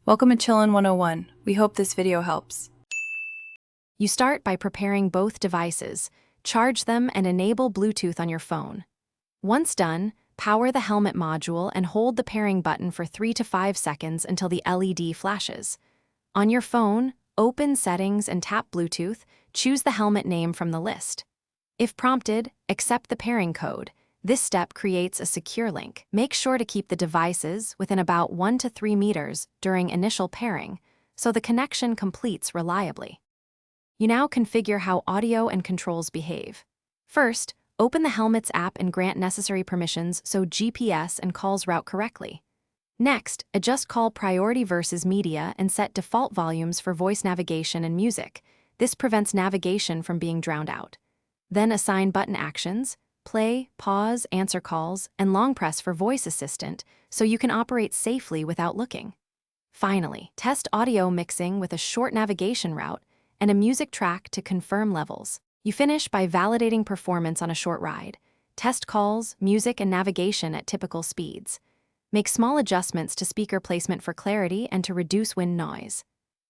Welcome to Chillin' 101. We hope this video helps. You start by preparing both devices, charge them, and enable Bluetooth on your phone. Once done, power the helmet module and hold the pairing button for 3 to 5 seconds until the LED flashes. On your phone, open Settings and tap Bluetooth, choose the helmet name from the list. If prompted, accept the pairing code. This step creates a secure link. Make sure to keep the devices within about 1 to 3 meters during initial pairing, so the connection completes reliably. You now configure how audio and controls behave. First, open the Helmets app and grant necessary permissions so GPS and calls route correctly. Next, adjust call priority versus media and set default volumes for voice navigation and music. This prevents navigation from being drowned out. Then assign button actions, play, pause, answer calls, and long press for voice assistant so you can operate safely without looking. Finally, test audio mixing with a short navigation route and a music track to confirm levels. You finish by validating performance on a short ride. Test calls, music, and navigation at typical speeds. Make small adjustments to speaker placement for clarity and to reduce wind noise.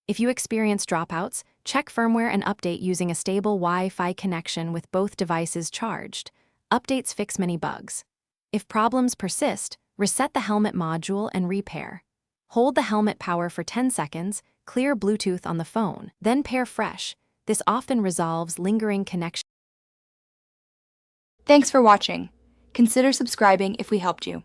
If you experience dropouts, check firmware and update using a stable Wi-Fi connection with both devices charged. Updates fix many bugs. If problems persist, reset the helmet module and repair. Hold the helmet power for 10 seconds, clear Bluetooth on the phone, then pair fresh. This often resolves lingering connection. Thanks for watching. Consider subscribing if we helped you.